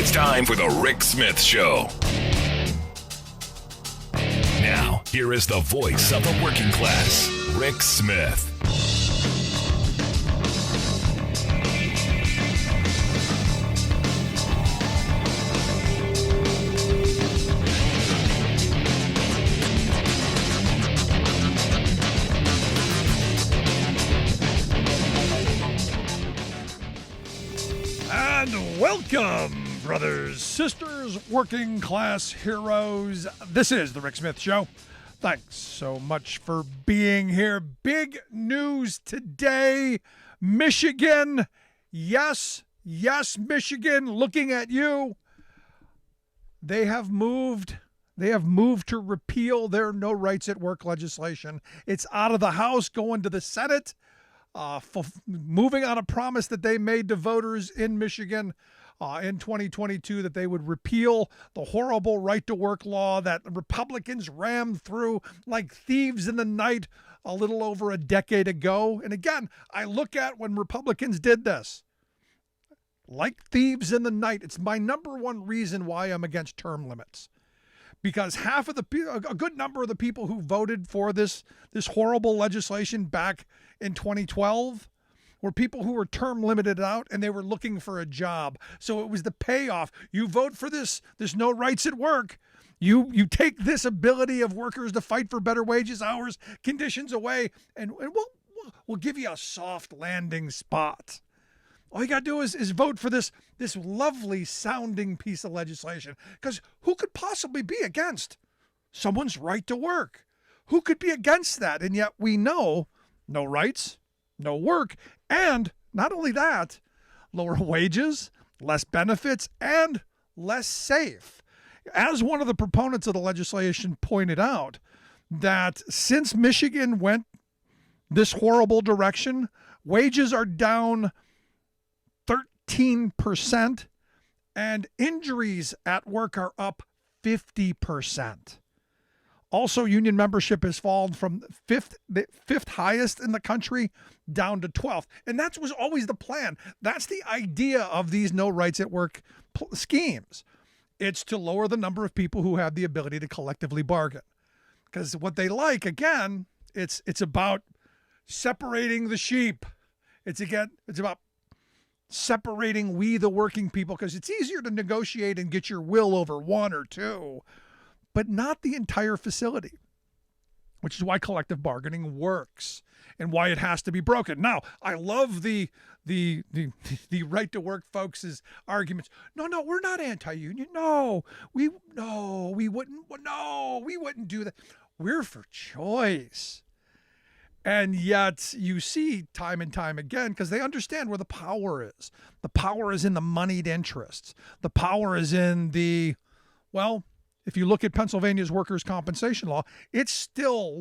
It's time for the Rick Smith Show. Now, here is the voice of the working class, Rick Smith. And welcome, brothers, sisters, working class heroes. This is the Rick Smith Show. Thanks so much for being here. Big news today. Michigan. Yes, Michigan, looking at you. They have moved to repeal their no rights at work legislation. It's out of the House, going to the Senate. Moving on a promise that they made to voters in Michigan in 2022 that they would repeal the horrible right-to-work law that Republicans rammed through like thieves in the night a little over a decade ago. And again, I look at when Republicans did this, like thieves in the night. It's my number one reason why I'm against term limits. Because a good number of the people who voted for this horrible legislation back in 2012 were people who were term limited out and they were looking for a job. So it was the payoff. You vote for this no rights at work. You take this ability of workers to fight for better wages, hours, conditions away, and we'll give you a soft landing spot. All you got to do is vote for this lovely sounding piece of legislation. Because who could possibly be against someone's right to work? Who could be against that? And yet we know no rights, no work, and not only that, lower wages, less benefits, and less safe. As one of the proponents of the legislation pointed out, that since Michigan went this horrible direction, wages are down 13%, and injuries at work are up 50%. Also, union membership has fallen from the fifth highest in the country down to 12th. And that was always the plan. That's the idea of these no rights at work schemes. It's to lower the number of people who have the ability to collectively bargain. Because what they like, again, it's about separating the sheep. It's about separating we the working people, because it's easier to negotiate and get your will over one or two, but not the entire facility, which is why collective bargaining works and why it has to be broken. Now, I love the right to work folks' arguments. No, we're not anti-union. We wouldn't do that. We're for choice. And yet you see time and time again, because they understand where the power is. The power is in the moneyed interests. The power is in if you look at Pennsylvania's workers' compensation law, it still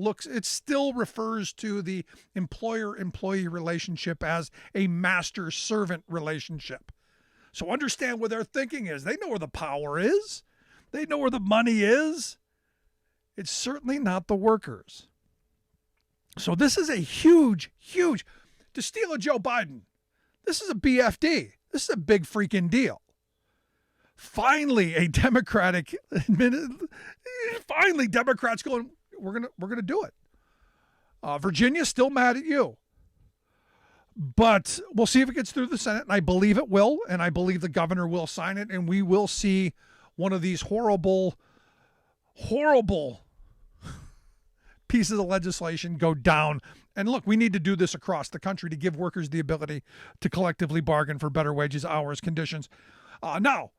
refers to the employer-employee relationship as a master-servant relationship. So understand where their thinking is. They know where the power is. They know where the money is. It's certainly not the workers. So this is a huge, to steal a Joe Biden, this is a BFD. This is a big freaking deal. Finally, Democrats going, we're gonna do it. Virginia's still mad at you. But we'll see if it gets through the Senate, and I believe it will, and I believe the governor will sign it, and we will see one of these horrible pieces of legislation go down. And look, we need to do this across the country to give workers the ability to collectively bargain for better wages, hours, conditions. Now,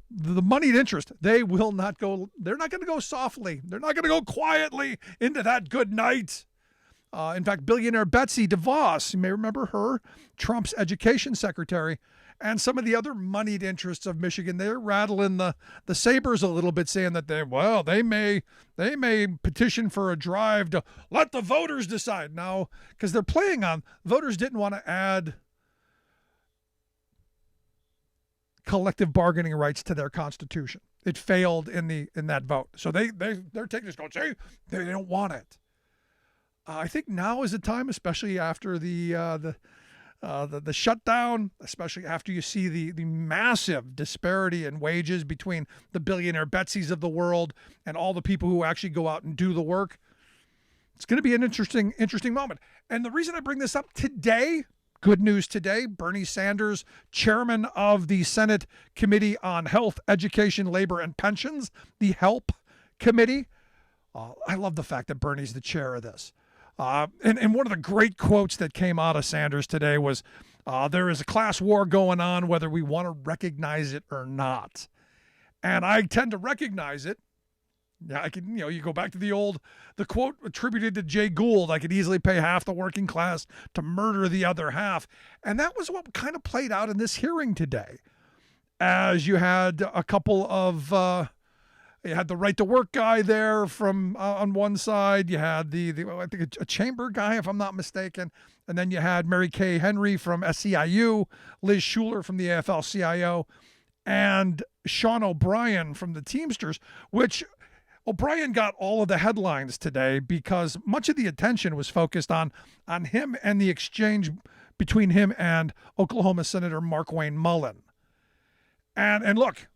the moneyed interest, they're not going to go softly. They're not going to go quietly into that good night. In fact, billionaire Betsy DeVos, you may remember her, Trump's education secretary, and some of the other moneyed interests of Michigan, they're rattling the sabers a little bit, saying that they may petition for a drive to let the voters decide. Now, because they're playing on, voters didn't want to add collective bargaining rights to their constitution. It failed in that vote. So they're taking this going, say they don't want it. I think now is the time, especially after the the shutdown, especially after you see the massive disparity in wages between the billionaire Betsies of the world and all the people who actually go out and do the work. It's going to be an interesting moment. And the reason I bring this up today, good news today, Bernie Sanders, chairman of the Senate Committee on Health, Education, Labor, and Pensions, the HELP Committee. I love the fact that Bernie's the chair of this. And one of the great quotes that came out of Sanders today was, there is a class war going on, whether we want to recognize it or not. And I tend to recognize it. Yeah, I can, you go back to the quote attributed to Jay Gould, I could easily pay half the working class to murder the other half. And that was what kind of played out in this hearing today. As you had a couple of, you had the right to work guy there from on one side. You had I think a chamber guy, if I'm not mistaken. And then you had Mary Kay Henry from SEIU, Liz Schuler from the AFL-CIO, and Sean O'Brien from the Teamsters, which O'Brien got all of the headlines today because much of the attention was focused on him and the exchange between him and Oklahoma Senator Markwayne Mullen. And look,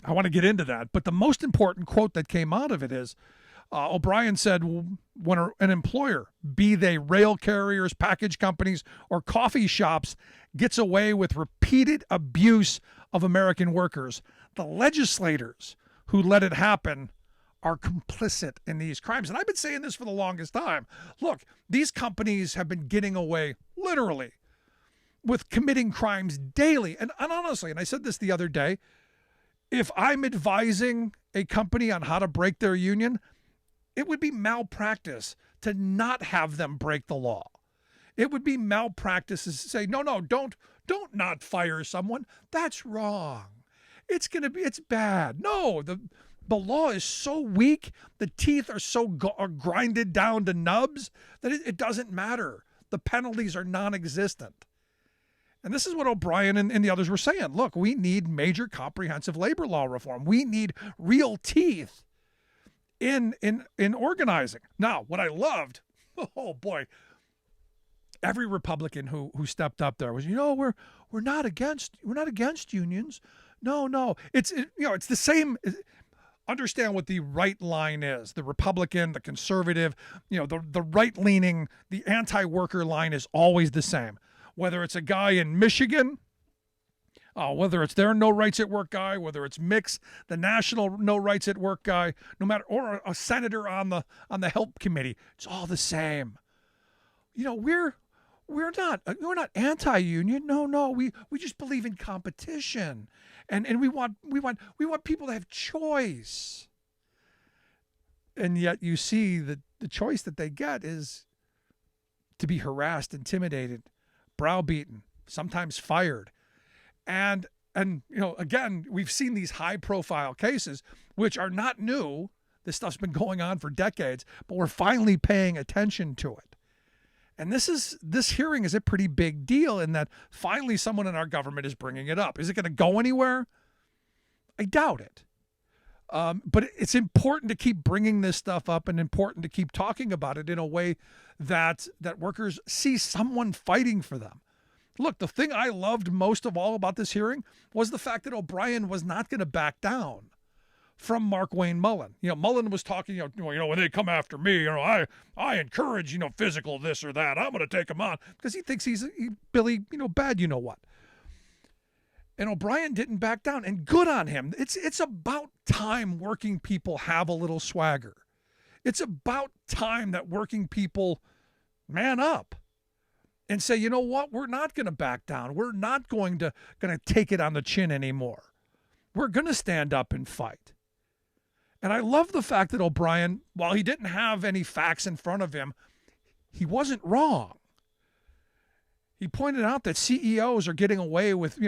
I want to get into that, but the most important quote that came out of it is O'Brien said, when an employer, be they rail carriers, package companies, or coffee shops, gets away with repeated abuse of American workers, the legislators who let it happen are complicit in these crimes. And I've been saying this for the longest time. Look, these companies have been getting away, literally, with committing crimes daily. And honestly, and I said this the other day, if I'm advising a company on how to break their union, it would be malpractice to not have them break the law. It would be malpractice to say, no, don't not fire someone. That's wrong. It's bad. No, the law is so weak, the teeth are so grinded down to nubs that it doesn't matter. The penalties are non-existent. And this is what O'Brien and the others were saying. Look, we need major comprehensive labor law reform. We need real teeth in organizing. Now, what I loved, oh boy, every Republican who stepped up there was, we're not against unions. No, it's the same. Understand what the right line is. The Republican, the conservative, the right leaning, the anti-worker line is always the same. Whether it's a guy in Michigan, whether it's their no rights at work guy, whether it's Mix, the national no rights at work guy, no matter, or a senator on the help committee, it's all the same. We're not anti-union. No, we just believe in competition, and we want people to have choice. And yet you see that the choice that they get is to be harassed, intimidated, browbeaten, sometimes fired. And again, we've seen these high profile cases, which are not new. This stuff's been going on for decades, but we're finally paying attention to it. And this hearing is a pretty big deal in that finally someone in our government is bringing it up. Is it going to go anywhere? I doubt it. But it's important to keep bringing this stuff up and important to keep talking about it in a way that workers see someone fighting for them. Look, the thing I loved most of all about this hearing was the fact that O'Brien was not going to back down from Markwayne Mullen. Mullen was talking, when they come after me, I encourage, physical this or that. I'm going to take him on because he thinks he's Billy, bad, what. And O'Brien didn't back down, and good on him. It's about time working people have a little swagger. It's about time that working people man up and say, you know what, we're not going to back down. We're not going to take it on the chin anymore. We're going to stand up and fight. And I love the fact that O'Brien, while he didn't have any facts in front of him, he wasn't wrong. He pointed out that CEOs are getting away with,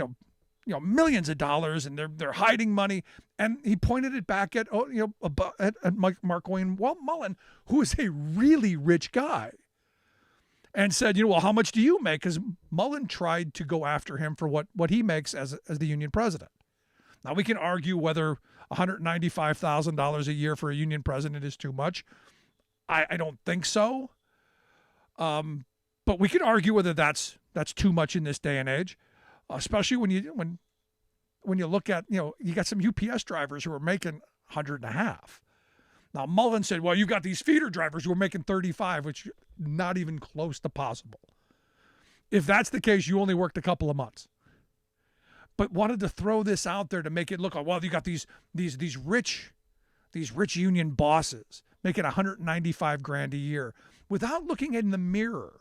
millions of dollars, and they're hiding money. And he pointed it back at Markwayne Mullen, who is a really rich guy, and said, well, how much do you make? Because Mullen tried to go after him for what he makes as the union president. Now, we can argue whether $195,000 a year for a union president is too much. I don't think so. But But we can argue whether that's too much in this day and age, especially when you look at, you got some UPS drivers who are making 100.5. Now, Mullen said, well, you've got these feeder drivers who are making 35, which not even close to possible. If that's the case, you only worked a couple of months. But wanted to throw this out there to make it look like, well, you got these rich union bosses making $195,000 a year without looking in the mirror.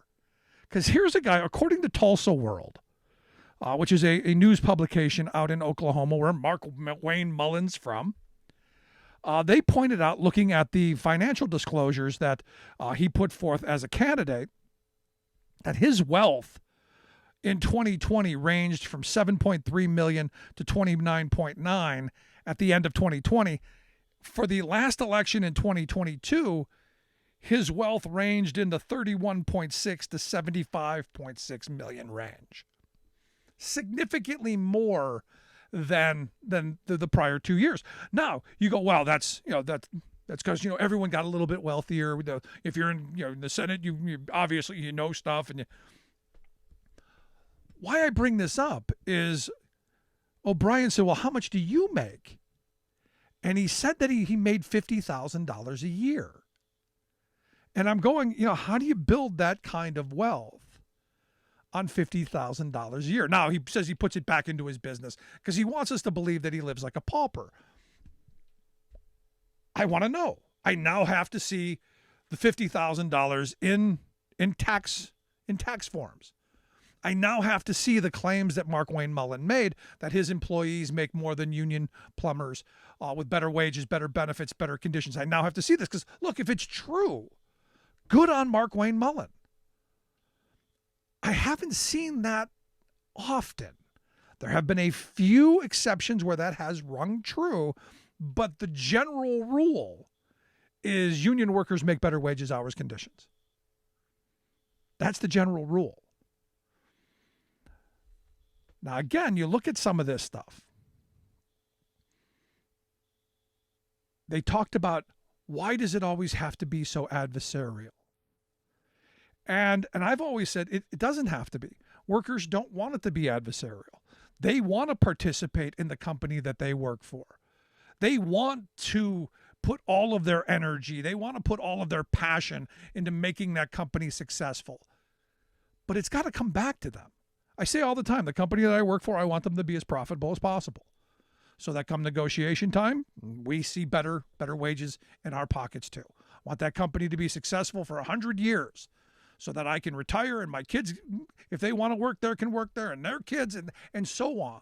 Because here's a guy, according to Tulsa World, which is a news publication out in Oklahoma where Mark Wayne Mullen's from. They pointed out, looking at the financial disclosures that he put forth as a candidate, that his wealth in 2020 ranged from $7.3 million to $29.9 million at the end of 2020. For the last election in 2022, his wealth ranged in the 31.6 to 75.6 million range. Significantly more than the prior 2 years. Now, you go, well, that's because, everyone got a little bit wealthier. If you're in the Senate, you obviously know stuff. Why I bring this up is OBrien said, well, how much do you make? And he said that he made $50,000 a year. And I'm going, how do you build that kind of wealth on $50,000 a year? Now, he says he puts it back into his business because he wants us to believe that he lives like a pauper. I want to know. I now have to see the $50,000 in tax forms. I now have to see the claims that Mark Wayne Mullen made that his employees make more than union plumbers with better wages, better benefits, better conditions. I now have to see this because, look, if it's true, good on Mark Wayne Mullen. I haven't seen that often. There have been a few exceptions where that has rung true, but the general rule is union workers make better wages, hours, conditions. That's the general rule. Now, again, you look at some of this stuff. They talked about, why does it always have to be so adversarial? And I've always said it doesn't have to be. Workers don't want it to be adversarial. They want to participate in the company that they work for. They want to put all of their energy, they want to put all of their passion into making that company successful. But it's got to come back to them. I say all the time, the company that I work for, I want them to be as profitable as possible. So that come negotiation time, we see better wages in our pockets too. I want that company to be successful for 100 years so that I can retire and my kids, if they want to work there, can work there, and their kids, and so on.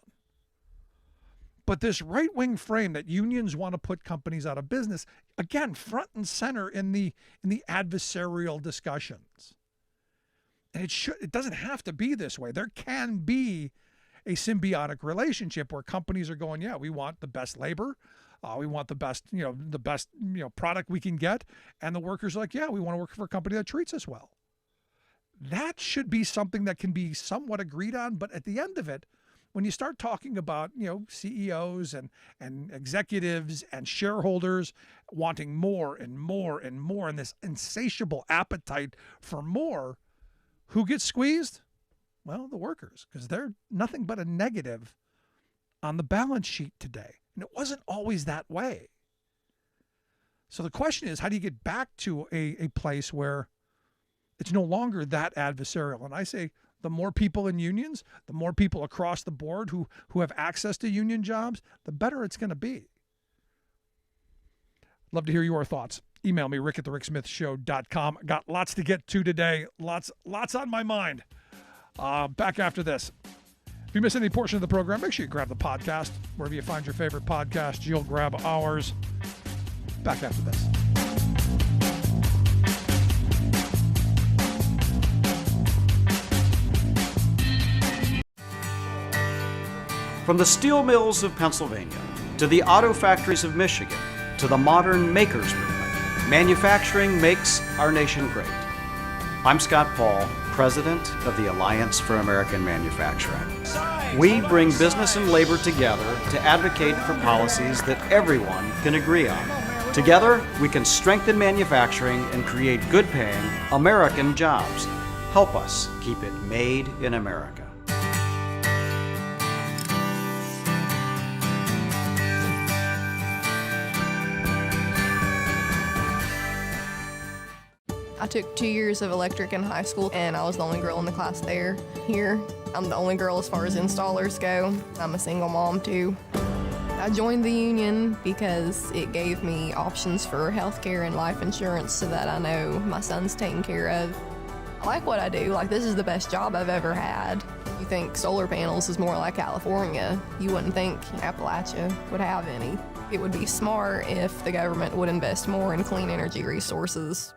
But this right-wing frame that unions want to put companies out of business, again, front and center in the adversarial discussions. And it doesn't have to be this way. There can be a symbiotic relationship where companies are going, yeah, we want the best labor, we want the best product we can get, and the workers are like, yeah, we want to work for a company that treats us well. That should be something that can be somewhat agreed on, but at the end of it, when you start talking about, CEOs and executives and shareholders wanting more and more and more, and this insatiable appetite for more, who gets squeezed? Well, the workers, because they're nothing but a negative on the balance sheet today. And it wasn't always that way. So the question is, how do you get back to a place where it's no longer that adversarial? And I say the more people in unions, the more people across the board who have access to union jobs, the better it's going to be. Love to hear your thoughts. Email me, rick@thericksmithshow.com. Got lots to get to today. Lots on my mind. Back after this. If you miss any portion of the program, make sure you grab the podcast. Wherever you find your favorite podcast, you'll grab ours. Back after this. From the steel mills of Pennsylvania to the auto factories of Michigan to the modern makers movement, manufacturing makes our nation great. I'm Scott Paul, President of the Alliance for American Manufacturing. We bring business and labor together to advocate for policies that everyone can agree on. Together, we can strengthen manufacturing and create good-paying American jobs. Help us keep it made in America. I took 2 years of electric in high school, and I was the only girl in the class there. Here, I'm the only girl as far as installers go. I'm a single mom, too. I joined the union because it gave me options for health care and life insurance so that I know my son's taken care of. I like what I do. Like, this is the best job I've ever had. You think solar panels is more like California. You wouldn't think Appalachia would have any. It would be smart if the government would invest more in clean energy resources.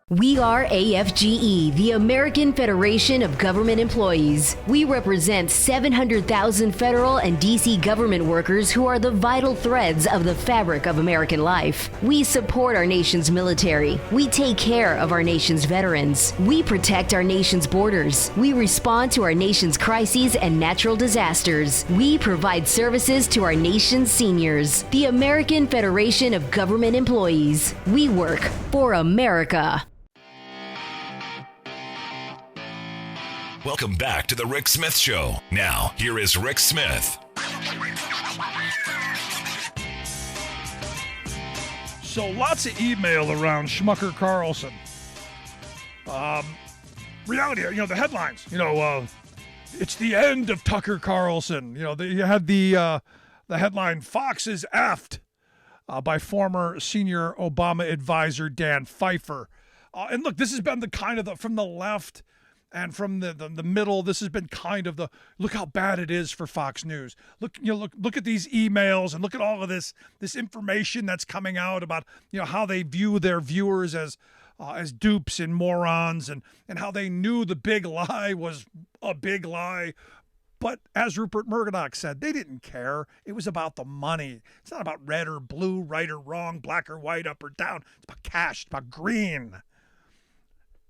We are AFGE, the American Federation of Government Employees. We represent 700,000 federal and D.C. government workers who are the vital threads of the fabric of American life. We support our nation's military. We take care of our nation's veterans. We protect our nation's borders. We respond to our nation's crises and natural disasters. We provide services to our nation's seniors. The American Federation of Government Employees. We work for America. Welcome back to the Rick Smith Show. Now, here is Rick Smith. So lots of email around Schmucker Carlson. Reality, the headlines. It's the end of Tucker Carlson. You had the headline, Fox is effed, by former senior Obama advisor Dan Pfeiffer. And look, this has been the kind of from the left and from the middle, this has been kind of the look how bad it is for Fox News. Look at these emails and look at all of this information that's coming out about how they view their viewers as dupes and morons, and how they knew the big lie was a big lie. But as Rupert Murdoch said, they didn't care. It was about the money. It's not about red or blue, right or wrong, black or white, up or down. It's about cash. It's about green.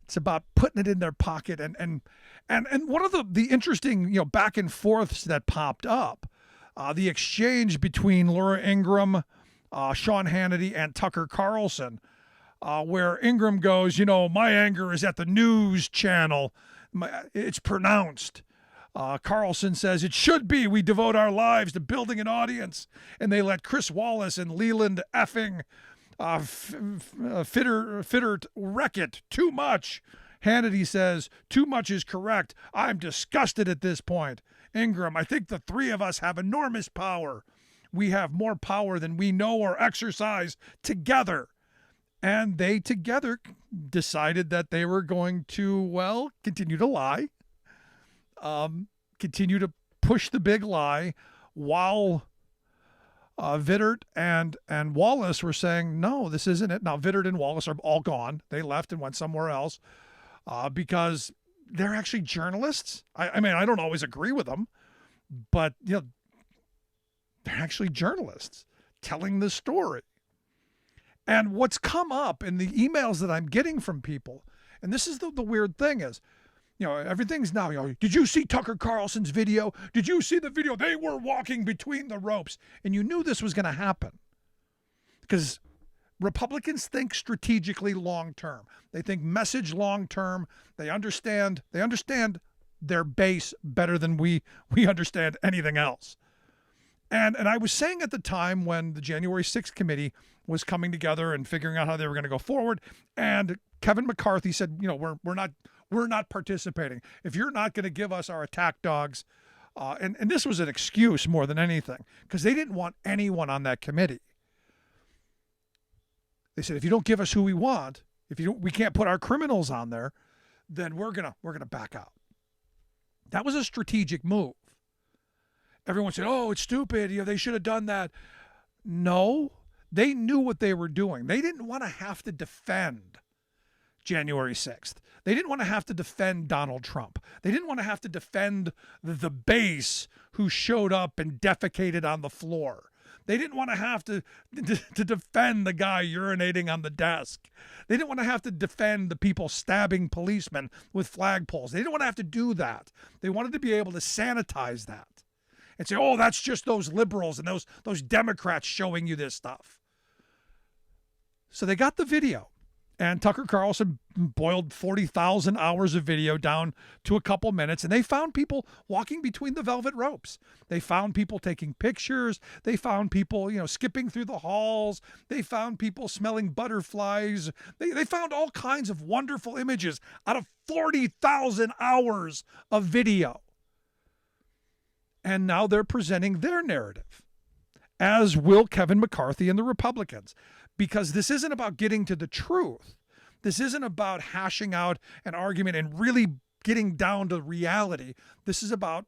It's about putting it in their pocket. And one of the interesting back and forths that popped up, the exchange between Laura Ingraham, Sean Hannity, and Tucker Carlson, where Ingraham goes, my anger is at the news channel. It's pronounced. Carlson says, it should be. We devote our lives to building an audience. And they let Chris Wallace and Leland effing Fittert wreck it too much. Hannity says, too much is correct. I'm disgusted at this point. Ingraham, I think the three of us have enormous power. We have more power than we know or exercise together. And they together decided that they were going to, continue to lie. Continue to push the big lie while Vittert and Wallace were saying, no, this isn't it. Now, Vittert and Wallace are all gone. They left and went somewhere else because they're actually journalists. I mean, I don't always agree with them, but, they're actually journalists telling the story. And what's come up in the emails that I'm getting from people, and this is the weird thing is, everything's now, did you see Tucker Carlson's video? Did you see the video? They were walking between the ropes. And you knew this was going to happen because Republicans think strategically long-term. They think message long-term. They understand their base better than we understand anything else. And I was saying at the time when the January 6th committee was coming together and figuring out how they were going to go forward, and Kevin McCarthy said, we're not participating. If you're not going to give us our attack dogs, and this was an excuse more than anything, because they didn't want anyone on that committee. They said, if you don't give us who we want, we can't put our criminals on there, then we're gonna back out. That was a strategic move. Everyone said, oh, it's stupid. They should have done that. No, they knew what they were doing. They didn't want to have to defend January 6th. They didn't want to have to defend Donald Trump. They didn't want to have to defend the base who showed up and defecated on the floor. They didn't want to have to defend the guy urinating on the desk. They didn't want to have to defend the people stabbing policemen with flagpoles. They didn't want to have to do that. They wanted to be able to sanitize that and say, oh, that's just those liberals and those Democrats showing you this stuff. So they got the video. And Tucker Carlson boiled 40,000 hours of video down to a couple minutes, and they found people walking between the velvet ropes. They found people taking pictures. They found people, skipping through the halls. They found people smelling butterflies. They found all kinds of wonderful images out of 40,000 hours of video. And now they're presenting their narrative, as will Kevin McCarthy and the Republicans. Because this isn't about getting to the truth. This isn't about hashing out an argument and really getting down to reality. This is about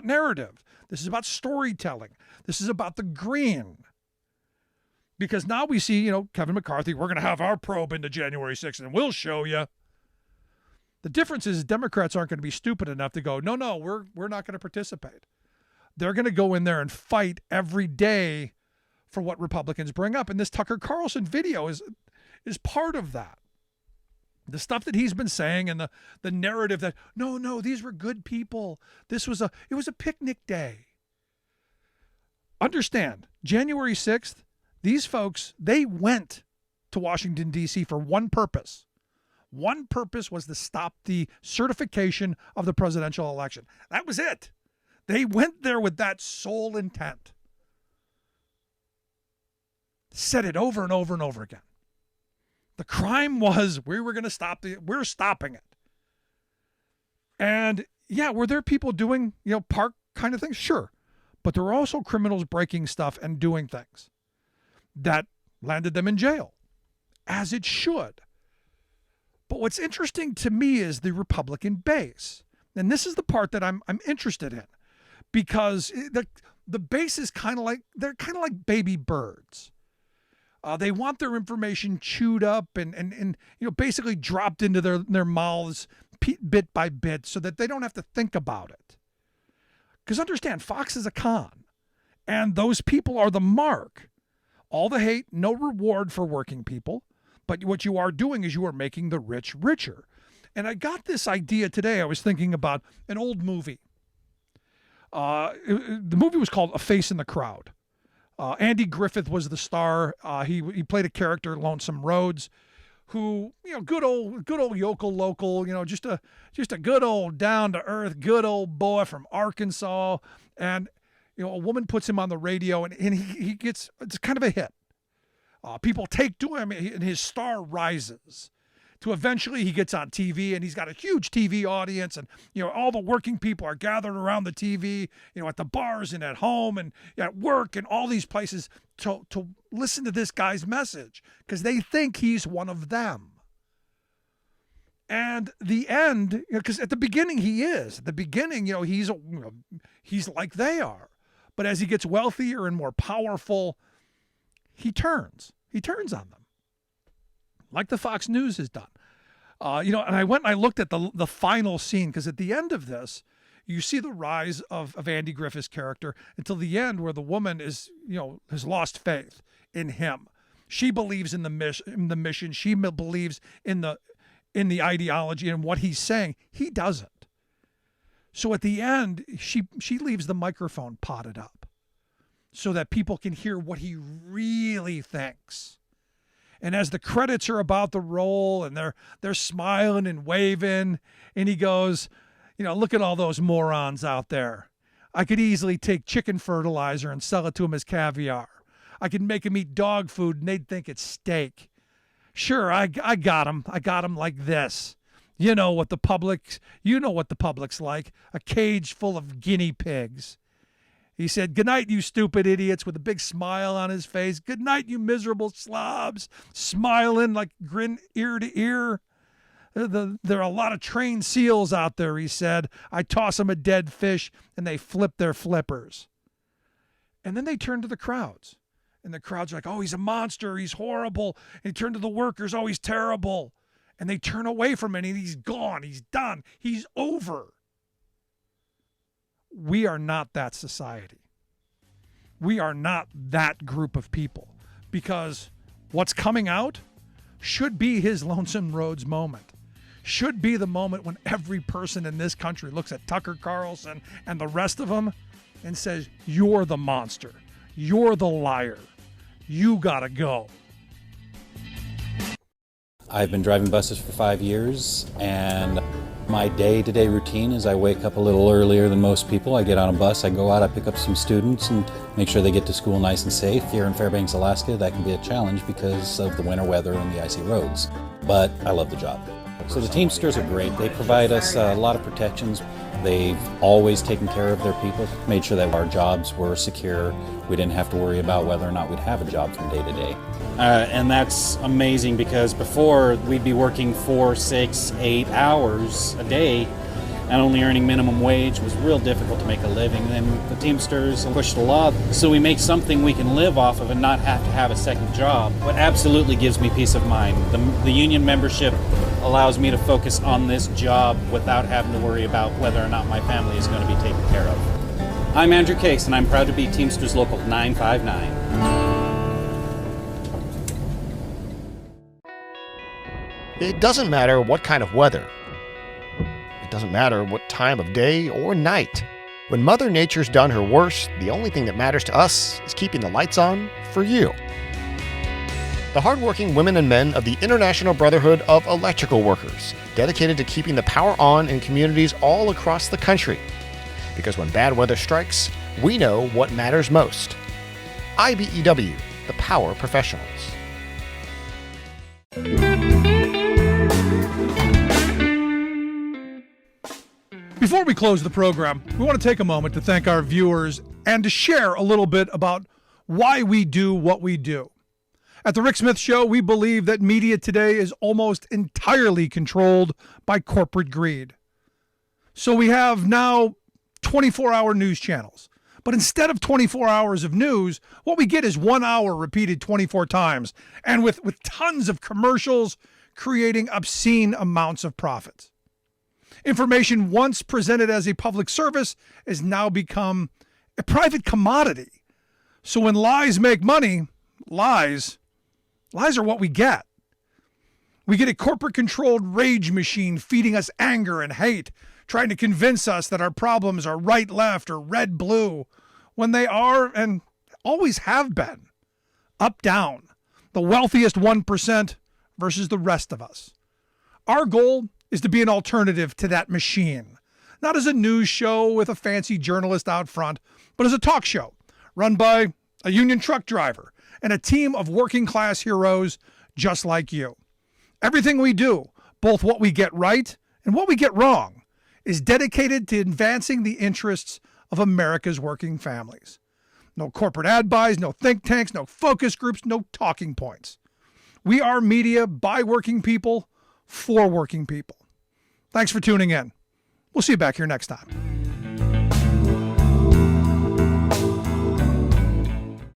narrative. This is about storytelling. This is about the green. Because now we see, Kevin McCarthy, we're going to have our probe into January 6th and we'll show you. The difference is Democrats aren't going to be stupid enough to go, no, we're not going to participate. They're going to go in there and fight every day for what Republicans bring up. And this Tucker Carlson video is part of that. The stuff that he's been saying and the narrative that, no, these were good people. It was a picnic day. Understand, January 6th, these folks, they went to Washington, D.C. for one purpose. One purpose was to stop the certification of the presidential election. That was it. They went there with that sole intent. Said it over and over and over again. The crime was we're stopping it. And yeah, were there people doing, park kind of things? Sure. But there were also criminals breaking stuff and doing things that landed them in jail, as it should. But what's interesting to me is the Republican base. And this is the part that I'm interested in, because the base is they're kind of like baby birds. They want their information chewed up and basically dropped into their mouths bit by bit so that they don't have to think about it. Because understand, Fox is a con, and those people are the mark. All the hate, no reward for working people, but what you are doing is you are making the rich richer. And I got this idea today. I was thinking about an old movie. The movie was called A Face in the Crowd. Andy Griffith was the star. He played a character, Lonesome Roads, who, good old yokel local, just a good old down to earth, good old boy from Arkansas. And, a woman puts him on the radio and he gets, it's kind of a hit. People take to him and his star rises. To eventually he gets on TV and he's got a huge TV audience, and all the working people are gathered around the TV, at the bars and at home and at work and all these places to listen to this guy's message because they think he's one of them. And the end, because at the beginning he is. At the beginning, he's like they are. But as he gets wealthier and more powerful, he turns on them. Like the Fox News has done. And I went and I looked at the final scene, because at the end of this, you see the rise of Andy Griffith's character until the end, where the woman is, has lost faith in him. She believes in the mission. She believes in the ideology and what he's saying. He doesn't. So at the end, she leaves the microphone potted up so that people can hear what he really thinks. And as the credits are about to roll and they're smiling and waving, and he goes, look at all those morons out there. I could easily take chicken fertilizer and sell it to them as caviar. I could make them eat dog food and they'd think it's steak. Sure, I got them. I got them like this. You know what the public's like, a cage full of guinea pigs. He said, "Good night, you stupid idiots," with a big smile on his face. "Good night, you miserable slobs," smiling like grin ear to ear. There are a lot of trained seals out there, he said. I toss them a dead fish and they flip their flippers. And then they turn to the crowds. And the crowds are like, "Oh, he's a monster. He's horrible." And he turned to the workers. "Oh, he's terrible." And they turn away from him and he's gone. He's done. He's over. We are not that society. We are not that group of people, because what's coming out should be his Lonesome Roads moment. Should be the moment when every person in this country looks at Tucker Carlson and the rest of them and says, "You're the monster. You're the liar. You gotta go." I've been driving buses for 5 years, and my day-to-day routine is I wake up a little earlier than most people. I get on a bus, I go out, I pick up some students and make sure they get to school nice and safe. Here in Fairbanks, Alaska, that can be a challenge because of the winter weather and the icy roads. But I love the job. So the Teamsters are great. They provide us a lot of protections. They've always taken care of their people, made sure that our jobs were secure. We didn't have to worry about whether or not we'd have a job from day to day. And that's amazing because before we'd be working 4, 6, 8 hours a day and only earning minimum wage was real difficult to make a living. Then the Teamsters pushed the law so we make something we can live off of and not have to have a second job. What absolutely gives me peace of mind. The union membership allows me to focus on this job without having to worry about whether or not my family is going to be taken care of. I'm Andrew Case, and I'm proud to be Teamsters Local 959. It doesn't matter what kind of weather. It doesn't matter what time of day or night. When Mother Nature's done her worst, the only thing that matters to us is keeping the lights on for you. The hardworking women and men of the International Brotherhood of Electrical Workers, dedicated to keeping the power on in communities all across the country. Because when bad weather strikes, we know what matters most. IBEW, the power professionals. Before we close the program, we want to take a moment to thank our viewers and to share a little bit about why we do what we do. At the Rick Smith Show, we believe that media today is almost entirely controlled by corporate greed. So we have now 24-hour news channels. But instead of 24 hours of news, what we get is 1 hour repeated 24 times, and with tons of commercials creating obscene amounts of profits. Information once presented as a public service has now become a private commodity. So when lies make money, lies are what we get. We get a corporate-controlled rage machine feeding us anger and hate, trying to convince us that our problems are right, left, or red, blue, when they are and always have been up, down, the wealthiest 1% versus the rest of us. Our goal is to be an alternative to that machine, not as a news show with a fancy journalist out front, but as a talk show run by a union truck driver and a team of working-class heroes just like you. Everything we do, both what we get right and what we get wrong, is dedicated to advancing the interests of America's working families. No corporate ad buys, no think tanks, no focus groups, no talking points. We are media by working people for working people. Thanks for tuning in. We'll see you back here next time.